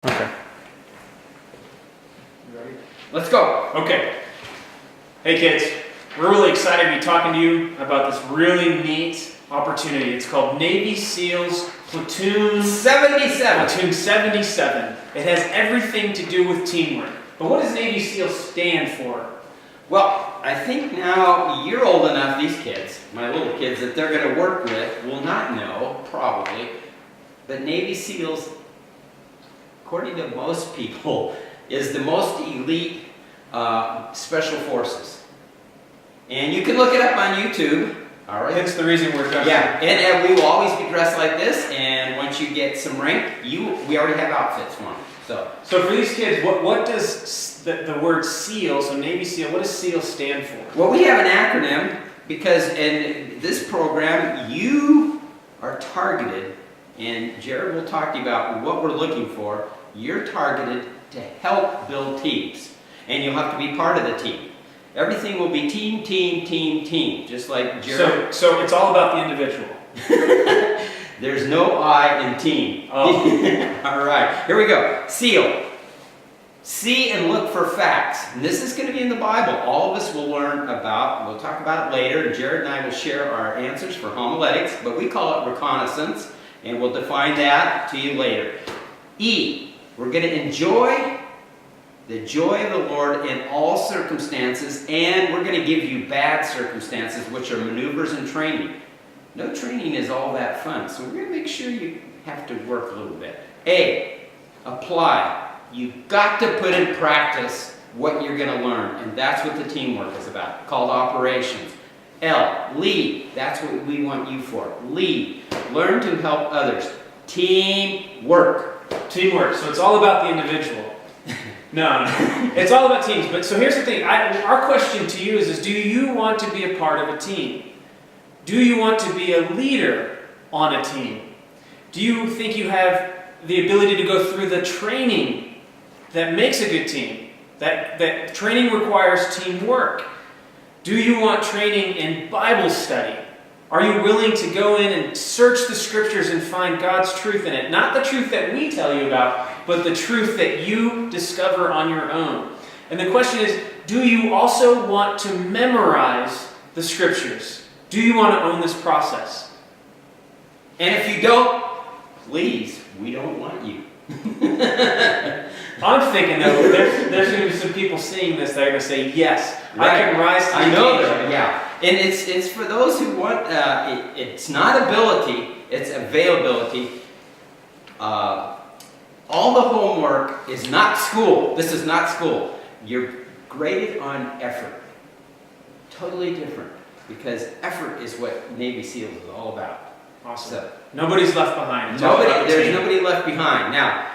Okay. You ready? Let's go. Okay. Hey kids, we're really excited to be talking to you about this really neat opportunity. It's called Navy SEALs Platoon 77. Platoon 77. It has everything to do with teamwork. But what does Navy SEAL stand for? Well, I think now you're old enough, these kids, my little kids that they're going to work with will not know, probably, but Navy SEALs, according to most people, is the most elite special forces. And you can look it up on YouTube. All right. That's the reason we're dressed. Yeah, and we will always be dressed like this, and once you get some rank, we already have outfits for them. So for these kids, what does the word SEAL, so Navy SEAL, what does SEAL stand for? Well, we have an acronym because in this program, you are targeted, and Jared will talk to you about what we're looking for. You're targeted to help build teams, and you'll have to be part of the team. Everything will be team, team, team, team, just like Jared. So it's all about the individual. There's no I in team. Oh. All right, here we go. SEAL. See and look for facts. And this is going to be in the Bible. All of us will learn about, we'll talk about it later, and Jared and I will share our answers for homiletics, but we call it reconnaissance, and we'll define that to you later. E, we're going to enjoy the joy of the Lord in all circumstances, and we're going to give you bad circumstances, which are maneuvers and training. No training is all that fun, so we're going to make sure you have to work a little bit. A, apply. You've got to put in practice what you're going to learn, and that's what the teamwork is about, called operations. L, lead. That's what we want you for. Lead. Learn to help others. Teamwork. Teamwork. So it's all about the individual. No. It's all about teams. But so here's the thing. Our question to you is do you want to be a part of a team? Do you want to be a leader on a team? Do you think you have the ability to go through the training that makes a good team? That training requires teamwork. Do you want training in Bible study? Are you willing to go in and search the scriptures and find God's truth in it? Not the truth that we tell you about, but the truth that you discover on your own. And the question is, do you also want to memorize the scriptures? Do you want to own this process? And if you don't, please, we don't want you. I'm thinking though, there's going to be some people seeing this that are going to say, yes, right. I can rise to the occasion. I know that, yeah. And it's for those who want, it's not ability, it's availability. All the homework is not school. This is not school. You're graded on effort. Totally different. Because effort is what Navy SEALs is all about. Awesome. So, nobody's left behind. there's nobody left behind. Now,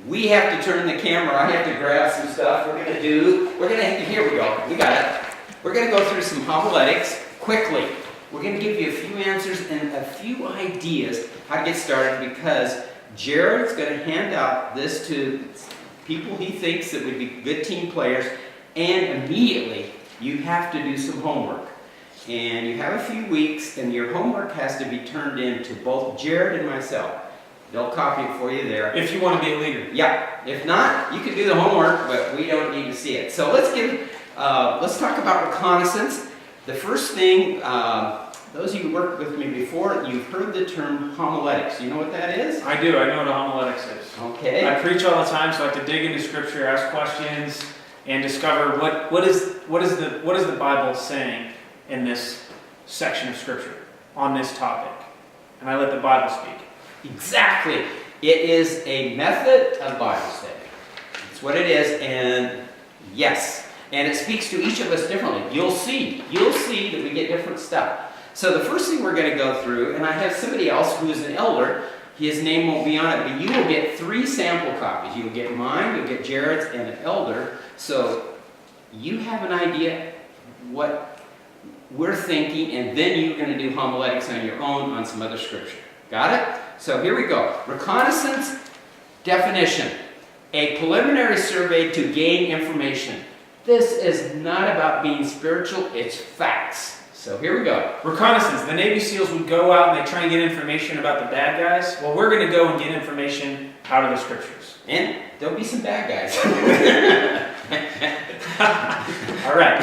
we have to turn the camera. I have to grab some stuff. Here we go. We got it. We're going to go through some homiletics quickly. We're going to give you a few answers and a few ideas how to get started because Jared's going to hand out this to people he thinks that would be good team players, and immediately you have to do some homework. And you have a few weeks, and your homework has to be turned in to both Jared and myself. They'll copy it for you there. If you want to be a leader. Yeah. If not, you can do the homework, but we don't need to see it. So let's talk about reconnaissance. The first thing, those of you who worked with me before, you've heard the term homiletics. You know what that is? I do. I know what a homiletics is. Okay. I preach all the time, so I have to dig into Scripture, ask questions, and discover what is the Bible saying in this section of Scripture on this topic. And I let the Bible speak. Exactly. It is a method of Bible study. It's what it is, and yes. And it speaks to each of us differently. You'll see that we get different stuff. So the first thing we're going to go through, and I have somebody else who is an elder, his name won't be on it, but you will get 3 sample copies. You'll get mine, you'll get Jared's, and an elder. So you have an idea what we're thinking, and then you're going to do homiletics on your own on some other scripture. Got it? So here we go. Reconnaissance definition. A preliminary survey to gain information. This is not about being spiritual, it's facts. So here we go. Reconnaissance. The Navy SEALs would go out and they try and get information about the bad guys. Well, we're going to go and get information out of the scriptures. And there'll be some bad guys. All right.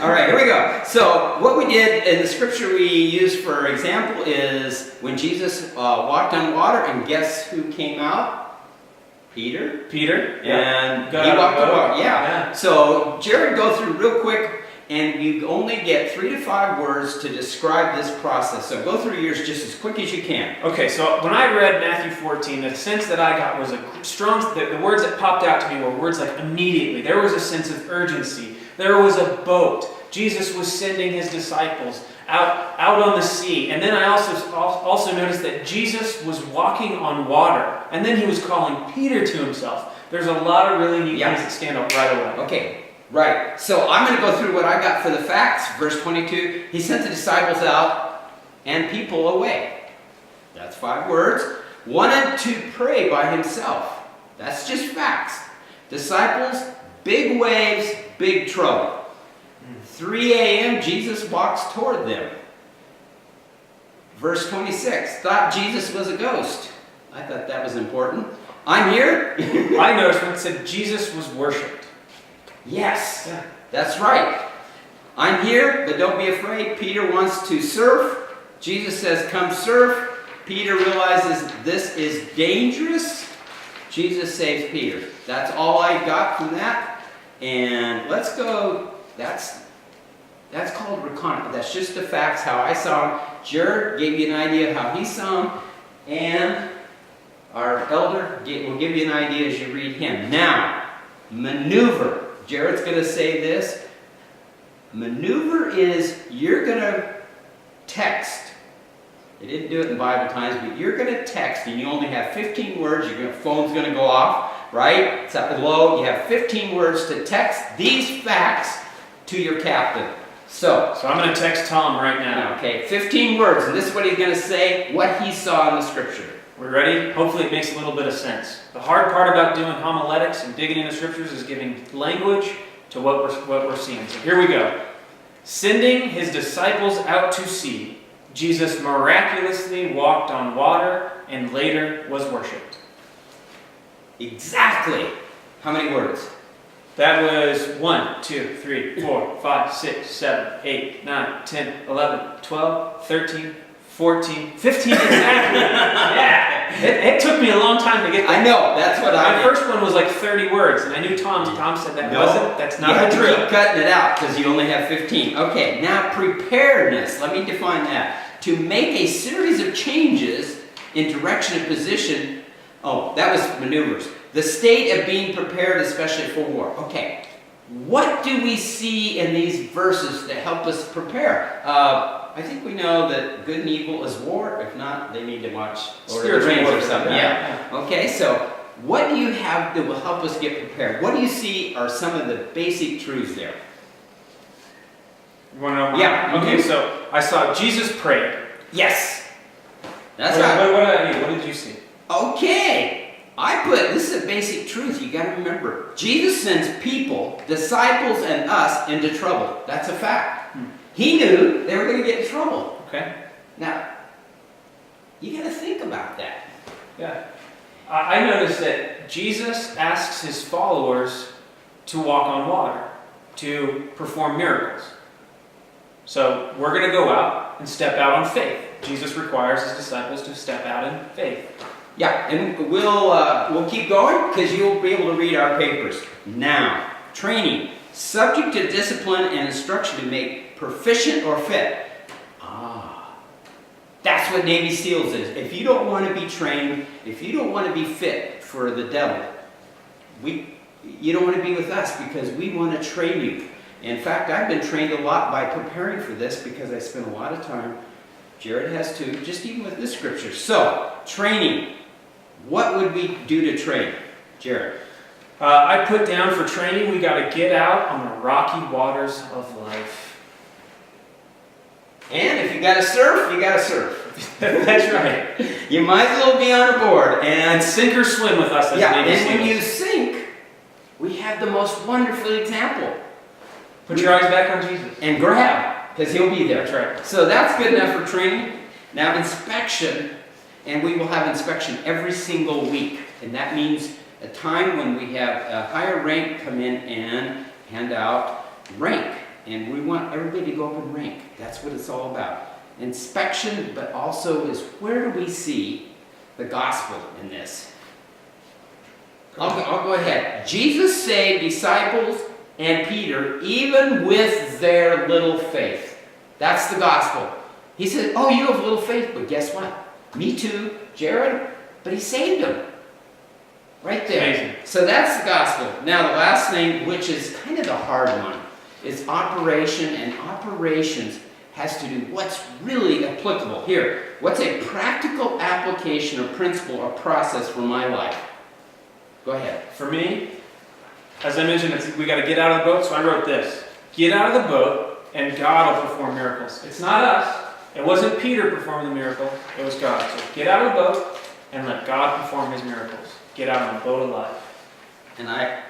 All right, here we go. So what we did in the scripture we used for example is when Jesus walked on water, and guess who came out? Peter. Peter. And Got he out of walked the on boat. water. Yeah. So Jared, go through real quick, and you only get 3 to 5 words to describe this process. So go through yours just as quick as you can. Okay, so when I read Matthew 14, the sense that I got was a strong, the words that popped out to me were words like immediately. There was a sense of urgency. There was a boat. Jesus was sending his disciples out on the sea. And then I also noticed that Jesus was walking on water. And then he was calling Peter to himself. There's a lot of really neat things that stand out right away. Okay, right. So I'm going to go through what I got for the facts. Verse 22, he sent the disciples out and people away. That's 5 words. Wanted to pray by himself. That's just facts. Disciples, big waves, big trouble. 3 a.m., Jesus walks toward them. Verse 26, thought Jesus was a ghost. I thought that was important. I'm here. I noticed when it said Jesus was worshipped. Yes, that's right. I'm here, but don't be afraid. Peter wants to surf. Jesus says, come surf. Peter realizes this is dangerous. Jesus saves Peter. That's all I got from that. And let's go. That's called reconnaissance. That's just the facts, how I saw him. Jared gave you an idea of how he saw him. And our elder will give you an idea as you read him. Now, maneuver. Jared's going to say this. Maneuver is you're going to text. They didn't do it in Bible times, but you're going to text, and you only have 15 words. Your phone's going to go off, right? It's up below. You have 15 words to text these facts to your captain. So I'm going to text Tom right now. Okay, 15 words, and this is what he's going to say, what he saw in the scripture. We're ready? Hopefully it makes a little bit of sense. The hard part about doing homiletics and digging into scriptures is giving language to what we're seeing. So here we go. Sending his disciples out to sea, Jesus miraculously walked on water and later was worshipped. Exactly. How many words? That was 1, 2, 3, 4, 5, 6, 7, 8, 9, 10, 11, 12, 13, 14, 15 exactly. Yeah. It took me a long time to get there. I know, that's what I My did. first one was like 30 words, and I knew Tom said that wasn't. That's not you have the to drill. keep cutting it out because you only have 15. Okay, now preparedness. Let me define that. To make a series of changes in direction and position. Oh, that was maneuvers. The state of being prepared, especially for war. Okay, what do we see in these verses to help us prepare? I think we know that good and evil is war. If not, they need to watch Lord of the Rings or something. Yeah. Okay, so what do you have that will help us get prepared? What do you see are some of the basic truths there? You want to know? Yeah. Okay, so I saw Jesus prayed. Yes. That's right. What about you? What did you see? Okay. This is a basic truth you got to remember. Jesus sends people, disciples and us, into trouble. That's a fact. He knew they were going to get in trouble. Okay. Now, you got to think about that. Yeah. I noticed that Jesus asks his followers to walk on water, to perform miracles. So we're going to go out and step out on faith. Jesus requires his disciples to step out in faith. Yeah, and we'll keep going because you'll be able to read our papers. Now, training. Subject to discipline and instruction to make proficient or fit. That's what Navy SEALs is. If you don't want to be trained, if you don't want to be fit for the devil, you don't want to be with us because we want to train you. In fact, I've been trained a lot by preparing for this because I spent a lot of time. Jared has too, just even with this scripture. So, training. What would we do to train? Jared. I put down for training, we got to get out on the rocky waters of life. And if you got to surf, you got to surf. That's right. You might as well be on a board. And sink or swim with us as Navy and SEALs. when you sink, we have the most wonderful example. Put your eyes back on Jesus. And grab. because he'll be there. That's right. So that's good enough for training. Now inspection, and we will have inspection every single week. And that means a time when we have a higher rank come in and hand out rank. And we want everybody to go up in rank. That's what it's all about. Inspection, but also is where do we see the gospel in this? I'll go ahead. Jesus saved disciples and Peter even with their little faith. That's the gospel. He said, oh, you have little faith, but guess what? Me too, Jared, but he saved them. Right there. Amazing. So that's the gospel. Now the last thing, which is kind of the hard one, is operation, and operations has to do what's really applicable. Here, what's a practical application or principle or process for my life? Go ahead. For me, as I mentioned, we got to get out of the boat, so I wrote this. Get out of the boat, and God will perform miracles. It's not us. It wasn't Peter performing the miracle. It was God. So get out of the boat, and let God perform his miracles. Get out on the boat of life. And I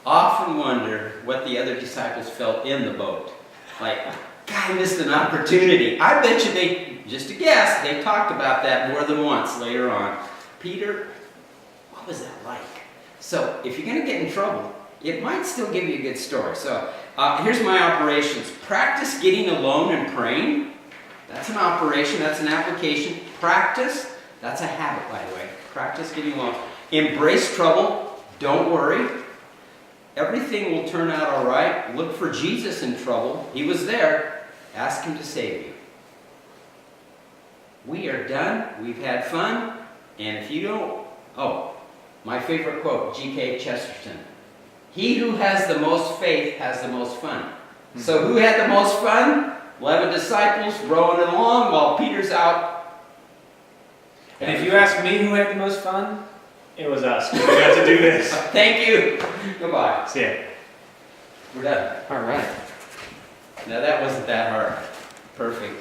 often wonder what the other disciples felt in the boat. Like, God, I missed an opportunity. I bet you they, just a guess, they talked about that more than once later on. Peter, what was that like? So if you're going to get in trouble, it might still give you a good story. So here's my operations. Practice getting alone and praying. That's an operation. That's an application. Practice. That's a habit, by the way. Practice getting alone. Embrace trouble. Don't worry. Everything will turn out all right. Look for Jesus in trouble. He was there. Ask him to save you. We are done. We've had fun. And if you don't... Oh, my favorite quote, G.K. Chesterton. He who has the most faith has the most fun. So who had the most fun? 11 disciples rowing along while Peter's out. And if you ask me who had the most fun, it was us. We got to do this. Thank you. Goodbye. See ya. We're done. All right. Now that wasn't that hard. Perfect.